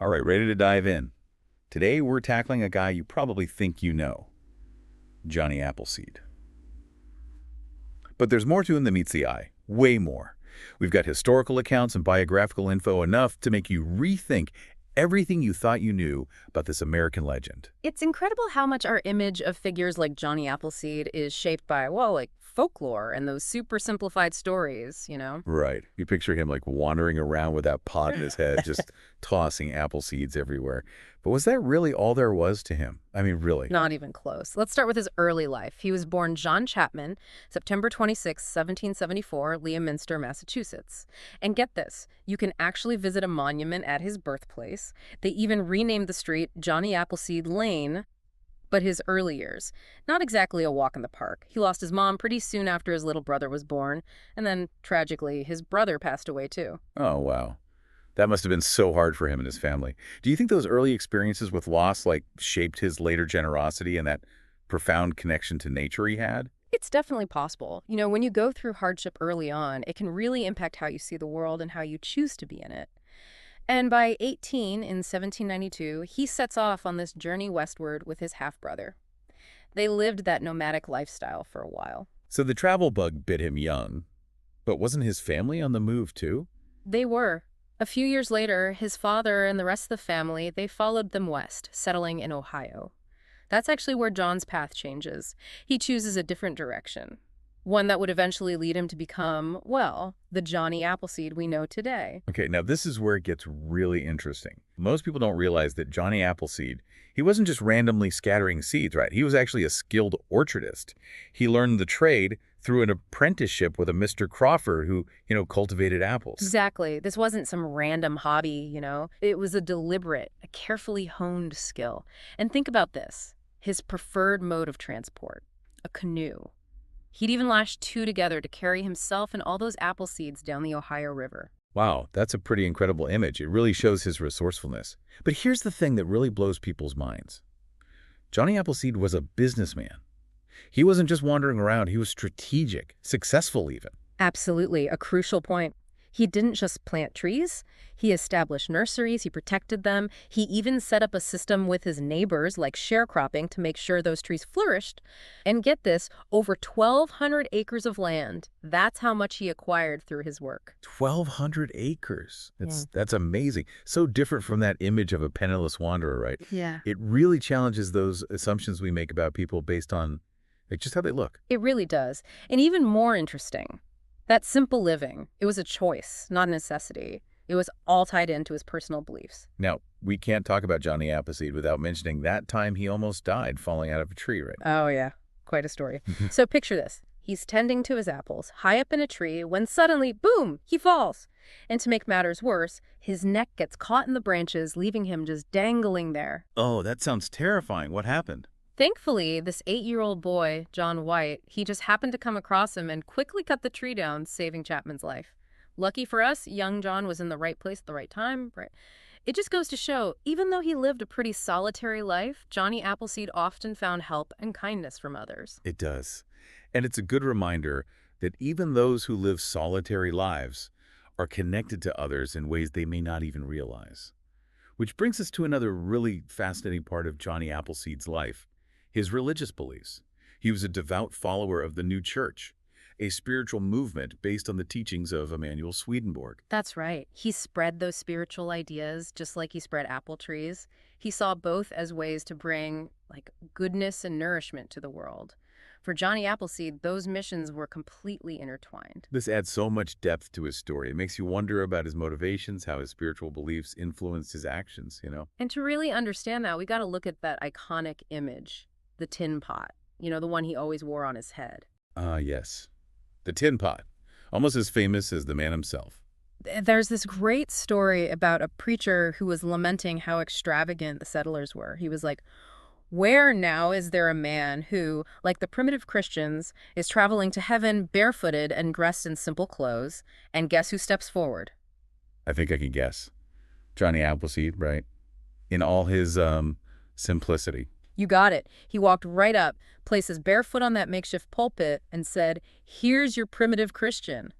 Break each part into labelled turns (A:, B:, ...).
A: All right, ready to dive in. Today we're tackling a guy you probably think you know, Johnny Appleseed. But there's more to him than meets the eye, way more. We've got historical accounts and biographical info enough to make you rethink everything you thought you knew about this American legend.
B: It's incredible how much our image of figures like Johnny Appleseed is shaped by, well, like folklore and those super simplified stories.
A: Right. You picture him like wandering around with that pot in his head, just tossing apple seeds everywhere. But was that really all there was to him? I mean, really?
B: Not even close. Let's start with his early life. He was born John Chapman, September 26, 1774, Leominster, Massachusetts. And get this, you can actually visit a monument at his birthplace. They even renamed the street Johnny Appleseed Lane. But his early years, not exactly a walk in the park. He lost his mom pretty soon after his little brother was born, and then, tragically, his brother passed away too.
A: Oh, wow. That must have been so hard for him and his family. Do you think those early experiences with loss, shaped his later generosity and that profound connection to nature he had?
B: It's definitely possible. When you go through hardship early on, it can really impact how you see the world and how you choose to be in it. And by 18, in 1792, he sets off on this journey westward with his half-brother. They lived that nomadic lifestyle for a while.
A: So the travel bug bit him young, but wasn't his family on the move too?
B: They were. A few years later, his father and the rest of the family, they followed them west, settling in Ohio. That's actually where John's path changes. He chooses a different direction, one that would eventually lead him to become, well, the Johnny Appleseed we know today.
A: Okay, now this is where it gets really interesting. Most people don't realize that Johnny Appleseed, he wasn't just randomly scattering seeds, right? He was actually a skilled orchardist. He learned the trade through an apprenticeship with a Mr. Crawford who, cultivated apples.
B: Exactly. This wasn't some random hobby. It was a deliberate, a carefully honed skill. And think about this. His preferred mode of transport, a canoe. He'd even lash two together to carry himself and all those apple seeds down the Ohio River.
A: Wow, that's a pretty incredible image. It really shows his resourcefulness. But here's the thing that really blows people's minds. Johnny Appleseed was a businessman. He wasn't just wandering around, he was strategic, successful even.
B: Absolutely, a crucial point. He didn't just plant trees. He established nurseries, he protected them. He even set up a system with his neighbors, like sharecropping, to make sure those trees flourished. And get this, over 1,200 acres of land. That's how much he acquired through his work.
A: 1,200 acres. That's amazing. So different from that image of a penniless wanderer, right?
B: Yeah.
A: It really challenges those assumptions we make about people based on just how they look.
B: It really does. And even more interesting, that simple living, it was a choice, not a necessity. It was all tied into his personal beliefs.
A: Now, we can't talk about Johnny Appleseed without mentioning that time he almost died falling out of a tree, right?
B: Oh, yeah. Quite a story. So picture this. He's tending to his apples, high up in a tree, when suddenly, boom, he falls. And to make matters worse, his neck gets caught in the branches, leaving him just dangling there.
A: Oh, that sounds terrifying. What happened?
B: Thankfully, this 8-year-old boy, John White, he just happened to come across him and quickly cut the tree down, saving Chapman's life. Lucky for us, young John was in the right place at the right time. Right. It just goes to show, even though he lived a pretty solitary life, Johnny Appleseed often found help and kindness from others.
A: It does. And it's a good reminder that even those who live solitary lives are connected to others in ways they may not even realize. Which brings us to another really fascinating part of Johnny Appleseed's life. His religious beliefs. He was a devout follower of the New Church, a spiritual movement based on the teachings of Emanuel Swedenborg.
B: That's right. He spread those spiritual ideas just like he spread apple trees. He saw both as ways to bring, goodness and nourishment to the world. For Johnny Appleseed, those missions were completely intertwined.
A: This adds so much depth to his story. It makes you wonder about his motivations, how his spiritual beliefs influenced his actions,
B: And to really understand that, we got to look at that iconic image. The tin pot, the one he always wore on his head.
A: Yes. The tin pot. Almost as famous as the man himself.
B: There's this great story about a preacher who was lamenting how extravagant the settlers were. He was like, where now is there a man who, like the primitive Christians, is traveling to heaven barefooted and dressed in simple clothes? And guess who steps forward?
A: I think I can guess. Johnny Appleseed, right? In all his simplicity.
B: You got it. He walked right up, placed his bare foot on that makeshift pulpit, and said, here's your primitive Christian.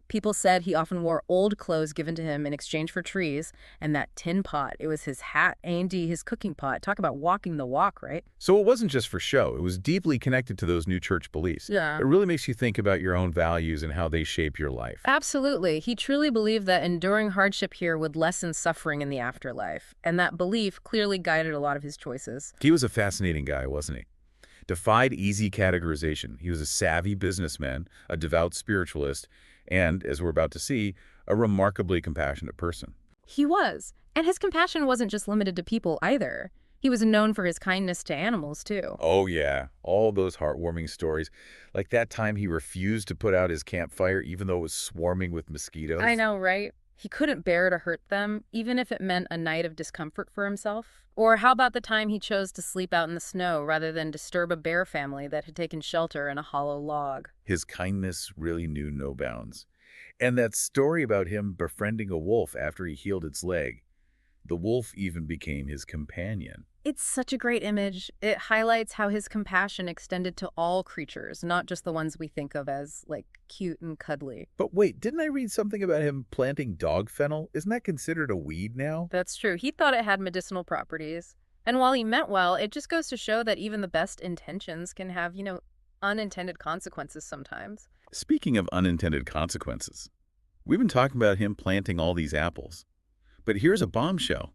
B: People said he often wore old clothes given to him in exchange for trees, and that tin pot, it was his hat and his cooking pot. Talk about walking the walk, right?
A: So it wasn't just for show. It was deeply connected to those new church beliefs.
B: Yeah.
A: It really makes you think about your own values and how they shape your life.
B: Absolutely. He truly believed that enduring hardship here would lessen suffering in the afterlife, and that belief clearly guided a lot of his choices.
A: He was a fascinating guy, wasn't he? Defied easy categorization. He was a savvy businessman, a devout spiritualist, and, as we're about to see, a remarkably compassionate person.
B: He was. And his compassion wasn't just limited to people either. He was known for his kindness to animals, too.
A: Oh, yeah. All those heartwarming stories. Like that time he refused to put out his campfire even though it was swarming with mosquitoes.
B: I know, right? He couldn't bear to hurt them, even if it meant a night of discomfort for himself. Or how about the time he chose to sleep out in the snow rather than disturb a bear family that had taken shelter in a hollow log?
A: His kindness really knew no bounds. And that story about him befriending a wolf after he healed its leg, the wolf even became his companion.
B: It's such a great image. It highlights how his compassion extended to all creatures, not just the ones we think of as, like, cute and cuddly.
A: But wait, didn't I read something about him planting dog fennel? Isn't that considered a weed now?
B: That's true. He thought it had medicinal properties. And while he meant well, it just goes to show that even the best intentions can have, unintended consequences sometimes.
A: Speaking of unintended consequences, we've been talking about him planting all these apples. But here's a bombshell.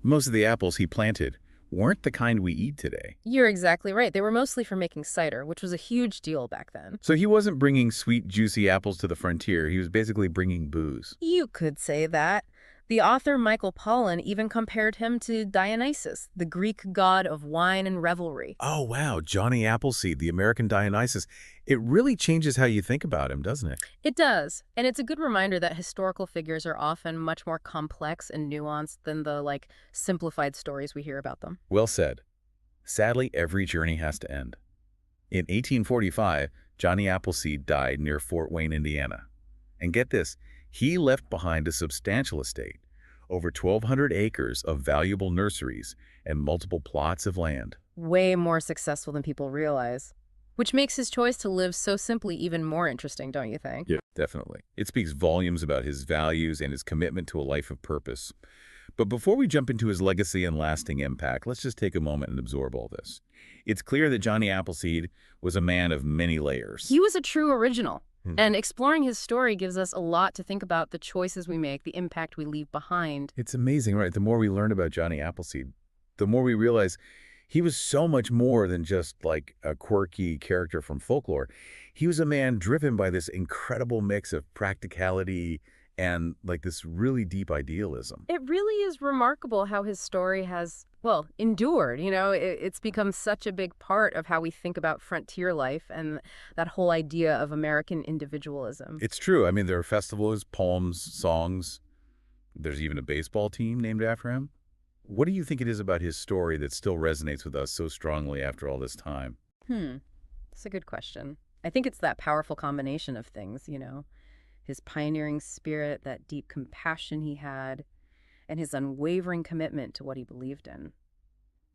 A: Most of the apples he planted weren't the kind we eat today.
B: You're exactly right. They were mostly for making cider, which was a huge deal back then.
A: So he wasn't bringing sweet, juicy apples to the frontier. He was basically bringing booze.
B: You could say that. The author Michael Pollan even compared him to Dionysus, the Greek god of wine and revelry.
A: Oh, wow. Johnny Appleseed, the American Dionysus. It really changes how you think about him, doesn't it?
B: It does, and it's a good reminder that historical figures are often much more complex and nuanced than the, simplified stories we hear about them.
A: Well said. Sadly, every journey has to end. In 1845, Johnny Appleseed died near Fort Wayne, Indiana. And get this, he left behind a substantial estate, over 1,200 acres of valuable nurseries and multiple plots of land.
B: Way more successful than people realize. Which makes his choice to live so simply even more interesting, don't you think?
A: Yeah, definitely. It speaks volumes about his values and his commitment to a life of purpose. But before we jump into his legacy and lasting impact, let's just take a moment and absorb all this. It's clear that Johnny Appleseed was a man of many layers.
B: He was a true original. And exploring his story gives us a lot to think about the choices we make, the impact we leave behind.
A: It's amazing, right? The more we learn about Johnny Appleseed, the more we realize he was so much more than just like a quirky character from folklore. He was a man driven by this incredible mix of practicality and like this really deep idealism.
B: It really is remarkable how his story has, endured. It's become such a big part of how we think about frontier life and that whole idea of American individualism.
A: It's true. I mean, there are festivals, poems, songs. There's even a baseball team named after him. What do you think it is about his story that still resonates with us so strongly after all this time?
B: That's a good question. I think it's that powerful combination of things, his pioneering spirit, that deep compassion he had, and his unwavering commitment to what he believed in.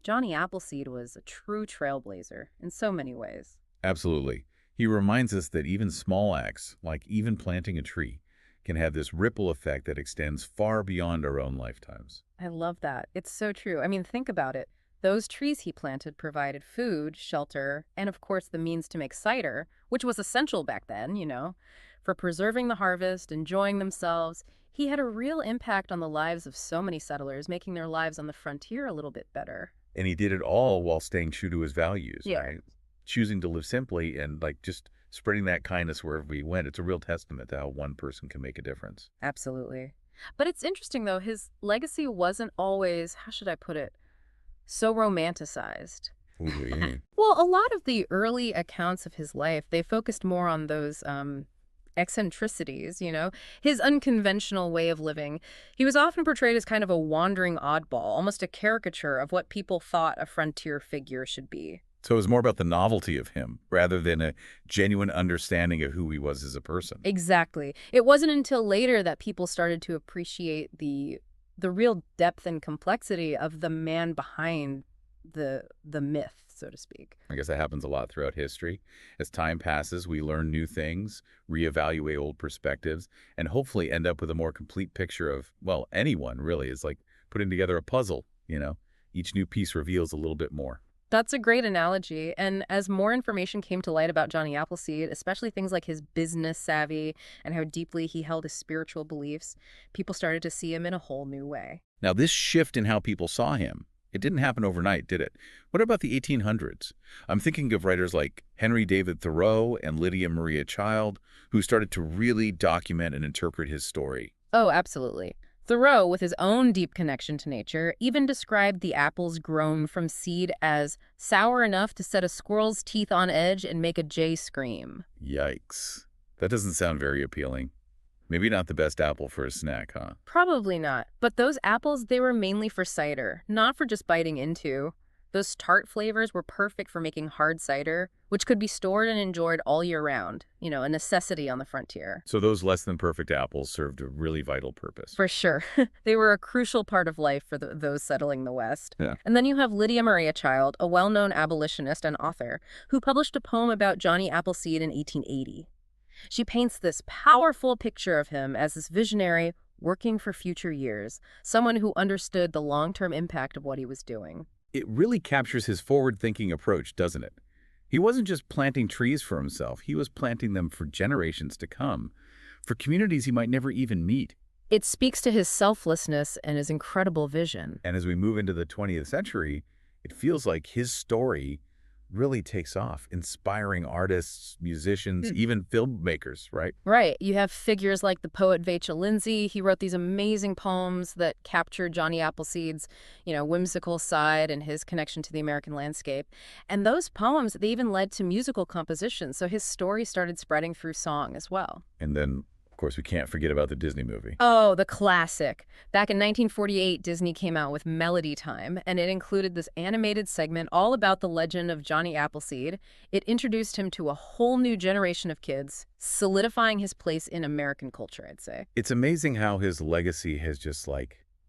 B: Johnny Appleseed was a true trailblazer in so many ways.
A: Absolutely. He reminds us that even small acts, like even planting a tree, can have this ripple effect that extends far beyond our own lifetimes.
B: I love that. It's so true. I mean, think about it. Those trees he planted provided food, shelter, and of course the means to make cider, which was essential back then, for preserving the harvest, enjoying themselves. He had a real impact on the lives of so many settlers, making their lives on the frontier a little bit better.
A: And he did it all while staying true to his values,
B: Yeah.
A: right? Choosing to live simply and just spreading that kindness wherever we went. It's a real testament to how one person can make a difference.
B: Absolutely. But it's interesting, though, his legacy wasn't always, how should I put it, so romanticized.
A: Ooh, yeah.
B: Well, a lot of the early accounts of his life, they focused more on those eccentricities, his unconventional way of living. He was often portrayed as kind of a wandering oddball, almost a caricature of what people thought a frontier figure should be.
A: So it was more about the novelty of him rather than a genuine understanding of who he was as a person.
B: Exactly. It wasn't until later that people started to appreciate the real depth and complexity of the man behind the myth, so to speak.
A: I guess that happens a lot throughout history. As time passes, we learn new things, reevaluate old perspectives, and hopefully end up with a more complete picture of, well, anyone really. Is like putting together a puzzle, you know? Each new piece reveals a little bit more.
B: That's a great analogy. And as more information came to light about Johnny Appleseed, especially things like his business savvy and how deeply he held his spiritual beliefs, people started to see him in a whole new way.
A: Now, this shift in how people saw him, it didn't happen overnight, did it? What about the 1800s? I'm thinking of writers like Henry David Thoreau and Lydia Maria Child, who started to really document and interpret his story.
B: Oh, absolutely. Thoreau, with his own deep connection to nature, even described the apples grown from seed as sour enough to set a squirrel's teeth on edge and make a jay scream.
A: Yikes. That doesn't sound very appealing. Maybe not the best apple for a snack, huh?
B: Probably not. But those apples, they were mainly for cider, not for just biting into. Those tart flavors were perfect for making hard cider, which could be stored and enjoyed all year round. A necessity on the frontier.
A: So those less than perfect apples served a really vital purpose.
B: For sure. They were a crucial part of life for those settling the West.
A: Yeah.
B: And then you have Lydia Maria Child, a well-known abolitionist and author, who published a poem about Johnny Appleseed in 1880. She paints this powerful picture of him as this visionary working for future years, someone who understood the long-term impact of what he was doing.
A: It really captures his forward-thinking approach, doesn't it? He wasn't just planting trees for himself. He was planting them for generations to come, for communities he might never even meet.
B: It speaks to his selflessness and his incredible vision.
A: And as we move into the 20th century, it feels like his story really takes off, inspiring artists, musicians, even filmmakers, right?
B: Right. You have figures like the poet Vachel Lindsay. He wrote these amazing poems that captured Johnny Appleseed's, whimsical side and his connection to the American landscape. And those poems, they even led to musical compositions. So his story started spreading through song as well.
A: And then, of course, we can't forget about the Disney movie.
B: Oh, the classic. Back in 1948, Disney came out with Melody Time, and it included this animated segment all about the legend of Johnny Appleseed. It introduced him to a whole new generation of kids, solidifying his place in American culture, I'd say.
A: It's amazing how his legacy has just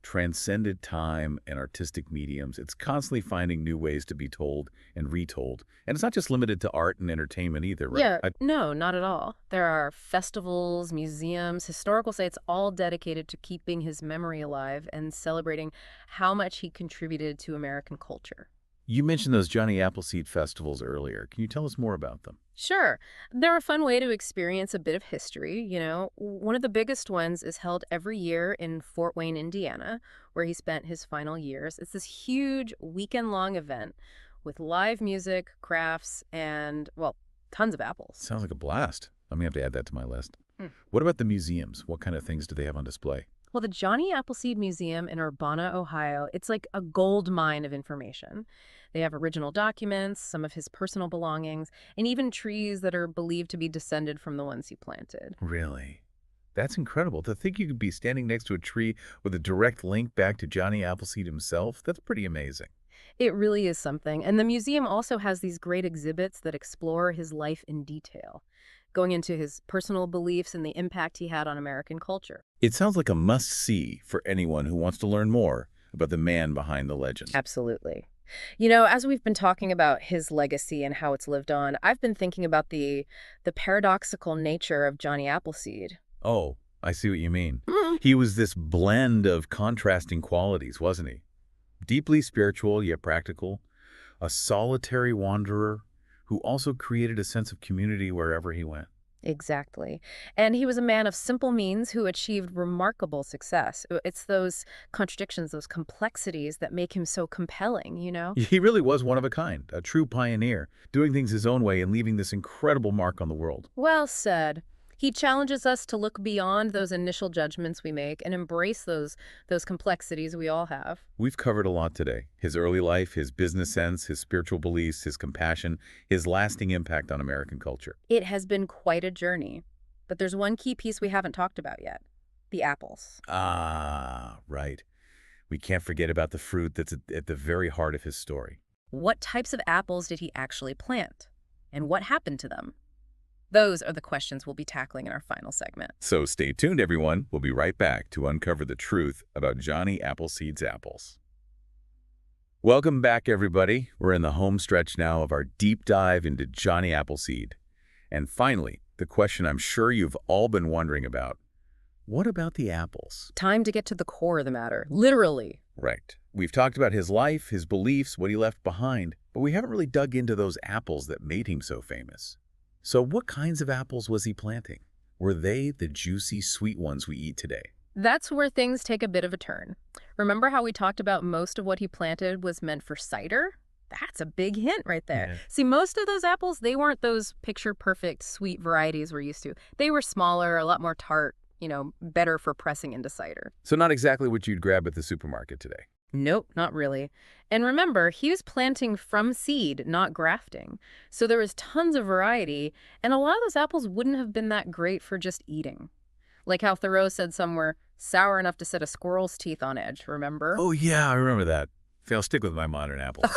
A: transcended time and artistic mediums. It's constantly finding new ways to be told and retold. And it's not just limited to art and entertainment either, right?
B: Yeah, no, not at all. There are festivals, museums, historical sites, all dedicated to keeping his memory alive and celebrating how much he contributed to American culture.
A: You mentioned those Johnny Appleseed festivals earlier. Can you tell us more about them?
B: Sure. They're a fun way to experience a bit of history. One of the biggest ones is held every year in Fort Wayne, Indiana, where he spent his final years. It's this huge weekend-long event with live music, crafts, and, well, tons of apples.
A: Sounds like a blast. I'm going to have to add that to my list.
B: Hmm.
A: What about the museums? What kind of things do they have on display?
B: Well, the Johnny Appleseed Museum in Urbana, Ohio, it's like a gold mine of information. They have original documents, some of his personal belongings, and even trees that are believed to be descended from the ones he planted.
A: Really? That's incredible. To think you could be standing next to a tree with a direct link back to Johnny Appleseed himself, that's pretty amazing.
B: It really is something. And the museum also has these great exhibits that explore his life in detail, going into his personal beliefs and the impact he had on American culture.
A: It sounds like a must-see for anyone who wants to learn more about the man behind the legend.
B: Absolutely. As we've been talking about his legacy and how it's lived on, I've been thinking about the paradoxical nature of Johnny Appleseed.
A: Oh, I see what you mean.
B: Mhm.
A: He was this blend of contrasting qualities, wasn't he? Deeply spiritual, yet practical. A solitary wanderer who also created a sense of community wherever he went.
B: Exactly. And he was a man of simple means who achieved remarkable success. It's those contradictions, those complexities that make him so compelling.
A: He really was one of a kind, a true pioneer, doing things his own way and leaving this incredible mark on the world.
B: Well said. He challenges us to look beyond those initial judgments we make and embrace those complexities we all have.
A: We've covered a lot today. His early life, his business sense, his spiritual beliefs, his compassion, his lasting impact on American culture.
B: It has been quite a journey. But there's one key piece we haven't talked about yet. The apples.
A: Ah, right. We can't forget about the fruit that's at the very heart of his story.
B: What types of apples did he actually plant? And what happened to them? Those are the questions we'll be tackling in our final segment.
A: So stay tuned, everyone. We'll be right back to uncover the truth about Johnny Appleseed's apples. Welcome back, everybody. We're in the home stretch now of our deep dive into Johnny Appleseed. And finally, the question I'm sure you've all been wondering about. What about the apples?
B: Time to get to the core of the matter, literally.
A: Right. We've talked about his life, his beliefs, what he left behind, but we haven't really dug into those apples that made him so famous. So what kinds of apples was he planting? Were they the juicy, sweet ones we eat today?
B: That's where things take a bit of a turn. Remember how we talked about most of what he planted was meant for cider? That's a big hint right there.
A: Yeah.
B: See, most of those apples, they weren't those picture-perfect sweet varieties we're used to. They were smaller, a lot more tart, better for pressing into cider.
A: So not exactly what you'd grab at the supermarket today.
B: Nope, not really. And remember, he was planting from seed, not grafting. So there was tons of variety, and a lot of those apples wouldn't have been that great for just eating. Like how Thoreau said somewhere, sour enough to set a squirrel's teeth on edge, remember?
A: Oh, yeah, I remember that. I'll stick with my modern apples.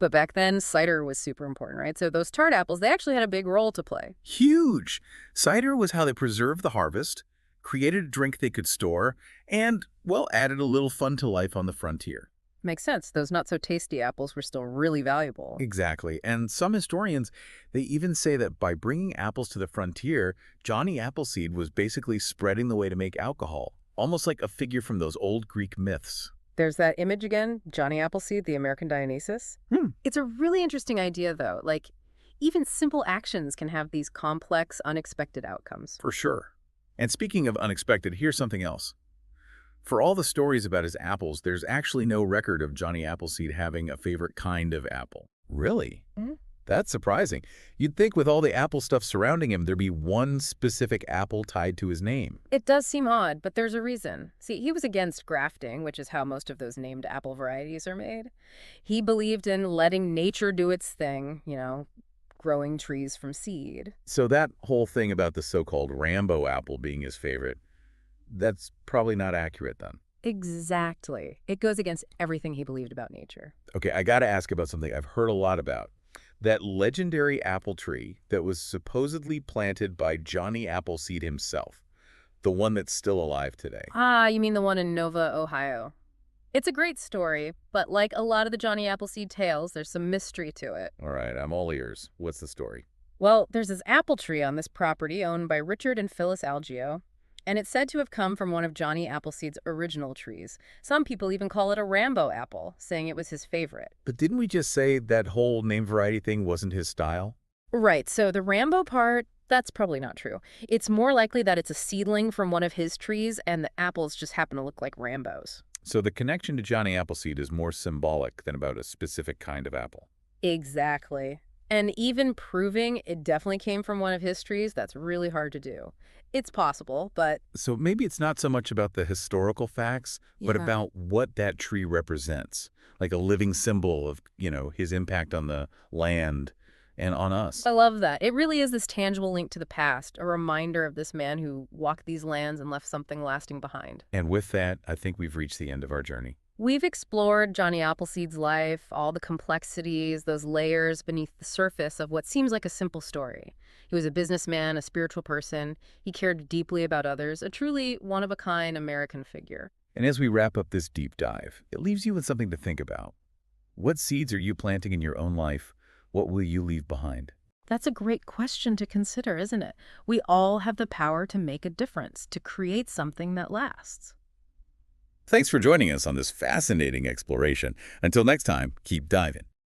B: But back then, cider was super important, right? So those tart apples, they actually had a big role to play.
A: Huge! Cider was how they preserved the harvest, created a drink they could store, and, well, added a little fun to life on the frontier.
B: Makes sense. Those not-so-tasty apples were still really valuable.
A: Exactly. And some historians, they even say that by bringing apples to the frontier, Johnny Appleseed was basically spreading the way to make alcohol, almost like a figure from those old Greek myths.
B: There's that image again, Johnny Appleseed, the American Dionysus. It's a really interesting idea, though. Like, even simple actions can have these complex, unexpected outcomes.
A: For sure. And speaking of unexpected, here's something else. For all the stories about his apples, there's actually no record of Johnny Appleseed having a favorite kind of apple. Really?
B: Mhm.
A: That's surprising. You'd think with all the apple stuff surrounding him, there'd be one specific apple tied to his name.
B: It does seem odd, but there's a reason. See, he was against grafting, which is how most of those named apple varieties are made. He believed in letting nature do its thing, growing trees from seed.
A: So that whole thing about the so-called Rambo apple being his favorite, that's probably not accurate then.
B: Exactly. It goes against everything he believed about nature.
A: Okay, I gotta ask about something I've heard a lot about. That legendary apple tree that was supposedly planted by Johnny Appleseed himself. The one that's still alive today.
B: Ah, you mean the one in Nova, Ohio. It's a great story, but like a lot of the Johnny Appleseed tales, there's some mystery to it.
A: All right, I'm all ears. What's the story?
B: Well, there's this apple tree on this property owned by Richard and Phyllis Algeo, and it's said to have come from one of Johnny Appleseed's original trees. Some people even call it a Rambo apple, saying it was his favorite.
A: But didn't we just say that whole name variety thing wasn't his style?
B: Right, so the Rambo part, that's probably not true. It's more likely that it's a seedling from one of his trees, and the apples just happen to look like Rambos.
A: So the connection to Johnny Appleseed is more symbolic than about a specific kind of apple.
B: Exactly. And even proving it definitely came from one of his trees, that's really hard to do. It's possible, but
A: So maybe it's not so much about the historical facts, but
B: yeah.
A: about what that tree represents, like a living symbol of, his impact on the land and on us.
B: I love that. It really is this tangible link to the past, a reminder of this man who walked these lands and left something lasting behind.
A: And with that, I think we've reached the end of our journey.
B: We've explored Johnny Appleseed's life, all the complexities, those layers beneath the surface of what seems like a simple story. He was a businessman, a spiritual person. He cared deeply about others, a truly one-of-a-kind American figure.
A: And as we wrap up this deep dive, it leaves you with something to think about. What seeds are you planting in your own life? What will you leave behind?
B: That's a great question to consider, isn't it? We all have the power to make a difference, to create something that lasts.
A: Thanks for joining us on this fascinating exploration. Until next time, keep diving.